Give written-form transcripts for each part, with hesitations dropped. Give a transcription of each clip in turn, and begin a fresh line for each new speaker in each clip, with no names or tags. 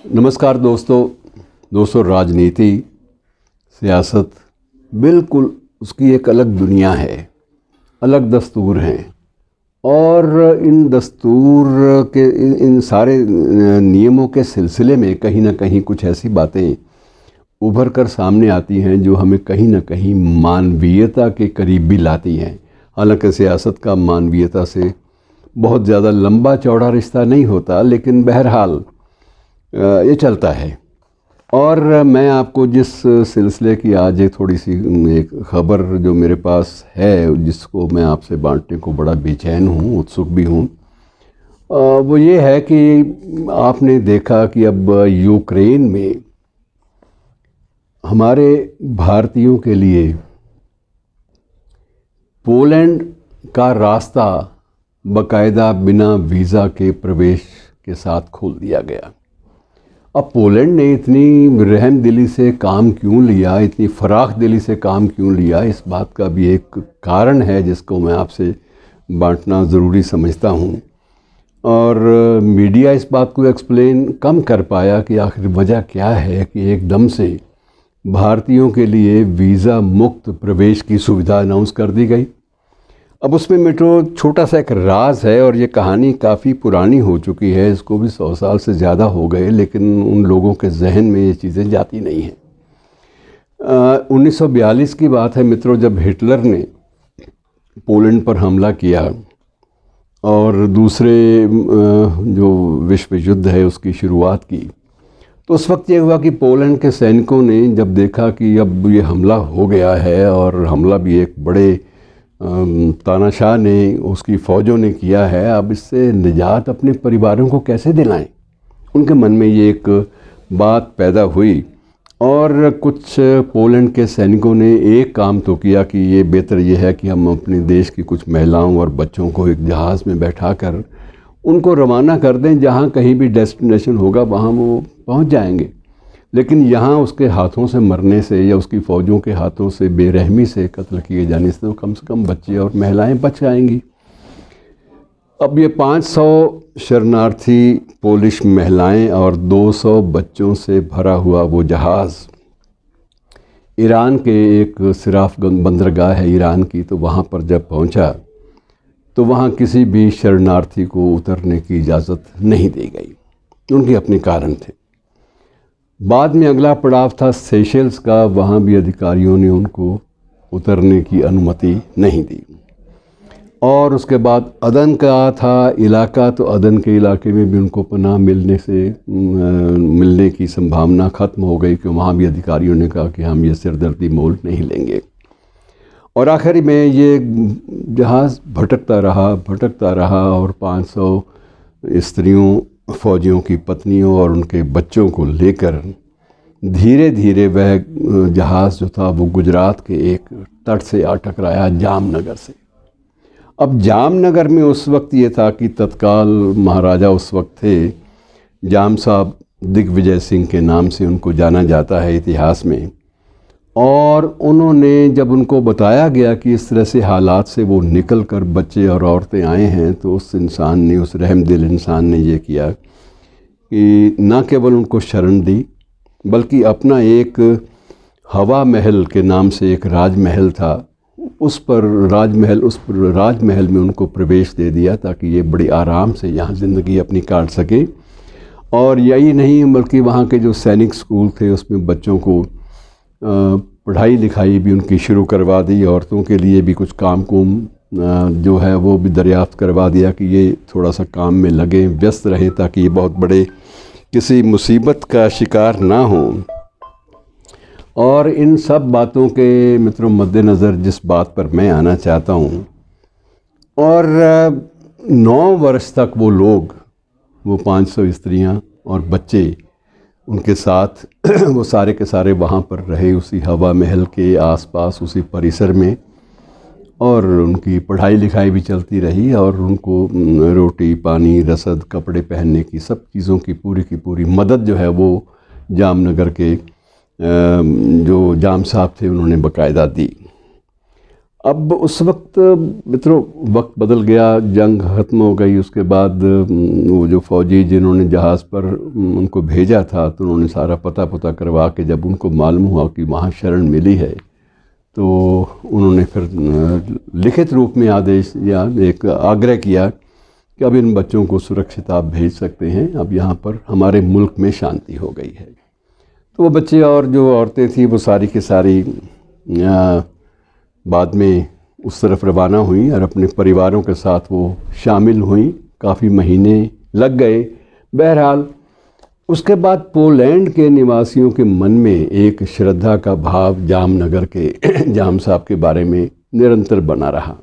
नमस्कार दोस्तों राजनीति सियासत बिल्कुल उसकी एक अलग दुनिया है, अलग दस्तूर हैं। और इन दस्तूर के इन सारे नियमों के सिलसिले में कहीं ना कहीं कुछ ऐसी बातें उभर कर सामने आती हैं जो हमें कहीं ना कहीं मानवीयता के करीब भी लाती हैं। हालांकि सियासत का मानवीयता से बहुत ज़्यादा लंबा चौड़ा रिश्ता नहीं होता, लेकिन बहरहाल ये चलता है। और मैं आपको जिस सिलसिले की आज एक थोड़ी सी एक ख़बर जो मेरे पास है, जिसको मैं आपसे बांटने को बड़ा बेचैन हूँ, उत्सुक भी हूँ, वो ये है कि आपने देखा कि अब यूक्रेन में हमारे भारतीयों के लिए पोलैंड का रास्ता बाकायदा बिना वीज़ा के प्रवेश के साथ खोल दिया गया। अब पोलैंड ने इतनी रहम दिली से काम क्यों लिया, इतनी फराख दिली से काम क्यों लिया, इस बात का भी एक कारण है जिसको मैं आपसे बांटना ज़रूरी समझता हूँ। और मीडिया इस बात को एक्सप्लेन कम कर पाया कि आखिर वजह क्या है कि एकदम से भारतीयों के लिए वीज़ा मुक्त प्रवेश की सुविधा अनाउंस कर दी गई। अब उसमें मेट्रो छोटा सा एक राज है, और ये कहानी काफ़ी पुरानी हो चुकी है, इसको भी 100 साल से ज़्यादा हो गए, लेकिन उन लोगों के जहन में ये चीज़ें जाती नहीं हैं। 1942 की बात है मित्रों, जब हिटलर ने पोलैंड पर हमला किया और दूसरे जो विश्व युद्ध है उसकी शुरुआत की, तो उस वक्त ये हुआ कि पोलैंड के सैनिकों ने जब देखा कि अब ये हमला हो गया है, और हमला भी एक बड़े तानाशाह ने, उसकी फ़ौजों ने किया है, अब इससे निजात अपने परिवारों को कैसे दिलाएं। उनके मन में ये एक बात पैदा हुई, और कुछ पोलैंड के सैनिकों ने एक काम तो किया कि ये बेहतर ये है कि हम अपने देश की कुछ महिलाओं और बच्चों को एक जहाज़ में बैठाकर उनको रवाना कर दें, जहाँ कहीं भी डेस्टिनेशन होगा वहाँ वो पहुँच जाएंगे। लेकिन यहाँ उसके हाथों से मरने से या उसकी फ़ौजों के हाथों से बेरहमी से कत्ल किए जाने से कम बच्चे और महिलाएं बच जाएंगी। अब ये 500 शरणार्थी पोलिश महिलाएं और 200 बच्चों से भरा हुआ वो जहाज़ ईरान के एक सिराफ बंदरगाह है ईरान की, तो वहाँ पर जब पहुँचा तो वहाँ किसी भी शरणार्थी को उतरने की इजाज़त नहीं दी गई। उनके अपने कारण थे। बाद में अगला पड़ाव था सेशेल्स का, वहाँ भी अधिकारियों ने उनको उतरने की अनुमति नहीं दी। और उसके बाद अदन का था इलाका, तो अदन के इलाके में भी उनको पनाह मिलने की संभावना ख़त्म हो गई, कि वहाँ भी अधिकारियों ने कहा कि हम ये सिरदर्दी मोल नहीं लेंगे। और आखिर में ये जहाज़ भटकता रहा और 500 स्त्रियों, फ़ौजियों की पत्नियों और उनके बच्चों को लेकर धीरे धीरे वह जहाज़ जो था वो गुजरात के एक तट से आ टकराया, जामनगर से। अब जामनगर में उस वक्त ये था कि तत्काल महाराजा उस वक्त थे, जाम साहब दिग्विजय सिंह के नाम से उनको जाना जाता है इतिहास में। और उन्होंने जब उनको बताया गया कि इस तरह से हालात से वो निकल कर बच्चे और औरतें आए हैं, तो उस इंसान ने, उस रहमदिल इंसान ने ये किया कि न केवल उनको शरण दी, बल्कि अपना एक हवा महल के नाम से एक राजमहल था, उस राजमहल में उनको प्रवेश दे दिया, ताकि ये बड़ी आराम से यहाँ ज़िंदगी अपनी काट सके। और यही नहीं, बल्कि वहाँ के जो सैनिक स्कूल थे उसमें बच्चों को पढ़ाई लिखाई भी उनकी शुरू करवा दी। औरतों के लिए भी कुछ काम जो है वो भी दरियाफ्त करवा दिया कि ये थोड़ा सा काम में लगे, व्यस्त रहें, ताकि ये बहुत बड़े किसी मुसीबत का शिकार ना हों। और इन सब बातों के मित्रों मद्देनज़र जिस बात पर मैं आना चाहता हूँ, और 9 वर्ष तक वो लोग, वो 500 स्त्रियाँ और बच्चे उनके साथ वो सारे के सारे वहाँ पर रहे, उसी हवा महल के आसपास, उसी परिसर में। और उनकी पढ़ाई लिखाई भी चलती रही, और उनको रोटी पानी, रसद, कपड़े पहनने की सब चीज़ों की पूरी मदद जो है वो जामनगर के जो जाम साहब थे उन्होंने बाकायदा दी। अब उस वक्त मित्रों वक्त बदल गया, जंग ख़त्म हो गई। उसके बाद वो जो फ़ौजी जिन्होंने जहाज़ पर उनको भेजा था, तो उन्होंने सारा पता करवा के जब उनको मालूम हुआ कि वहाँ शरण मिली है, तो उन्होंने फिर लिखित रूप में आदेश या एक आग्रह किया कि अब इन बच्चों को सुरक्षित आप भेज सकते हैं, अब यहाँ पर हमारे मुल्क में शांति हो गई है। तो वो बच्चे और जो औरतें थी वो सारी की सारी बाद में उस तरफ रवाना हुई और अपने परिवारों के साथ वो शामिल हुई। काफ़ी महीने लग गए। बहरहाल उसके बाद पोलैंड के निवासियों के मन में एक श्रद्धा का भाव जामनगर के जाम साहब के बारे में निरंतर बना रहा।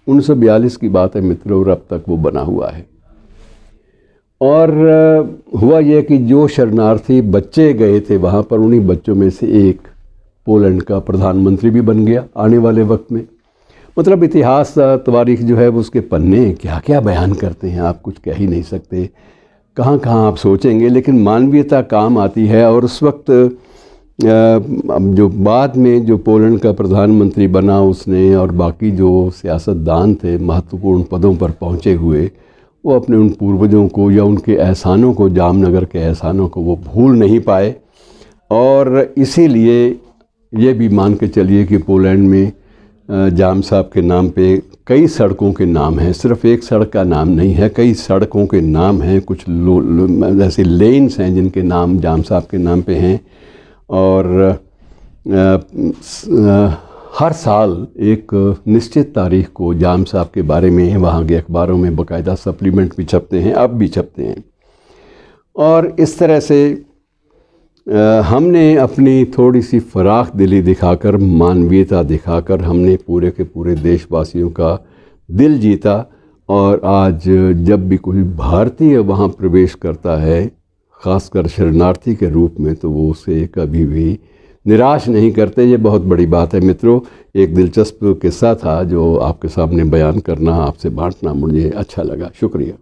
1942 की बात है मित्रों, और अब तक वो बना हुआ है। और हुआ यह कि जो शरणार्थी बच्चे गए थे वहाँ पर, उन्हीं बच्चों में से एक पोलैंड का प्रधानमंत्री भी बन गया आने वाले वक्त में। मतलब इतिहास तारीख जो है वो उसके पन्ने क्या क्या बयान करते हैं, आप कुछ कह ही नहीं सकते। कहाँ कहाँ आप सोचेंगे, लेकिन मानवीयता काम आती है। और उस वक्त जो बाद में जो पोलैंड का प्रधानमंत्री बना उसने, और बाकी जो सियासतदान थे महत्वपूर्ण पदों पर पहुँचे हुए, वो अपने उन पूर्वजों को या उनके एहसानों को, जामनगर के एहसानों को वो भूल नहीं पाए। और इसीलिए ये भी मान के चलिए कि पोलैंड में जाम साहब के नाम पे कई सड़कों के नाम हैं। सिर्फ एक सड़क का नाम नहीं है, कई सड़कों के नाम हैं। कुछ ऐसे लेन्स हैं जिनके नाम जाम साहब के नाम पे हैं। और हर साल एक निश्चित तारीख को जाम साहब के बारे में वहाँ के अखबारों में बाकायदा सप्लीमेंट भी छपते हैं, अब भी छपते हैं। और इस तरह से हमने अपनी थोड़ी सी फराख दिली दिखाकर, मानवीयता दिखाकर हमने पूरे के पूरे देशवासियों का दिल जीता। और आज जब भी कोई भारतीय वहाँ प्रवेश करता है, ख़ासकर शरणार्थी के रूप में, तो वो उसे कभी भी निराश नहीं करते। ये बहुत बड़ी बात है मित्रों। एक दिलचस्प किस्सा था जो आपके सामने बयान करना, आपसे बांटना मुझे अच्छा लगा। शुक्रिया।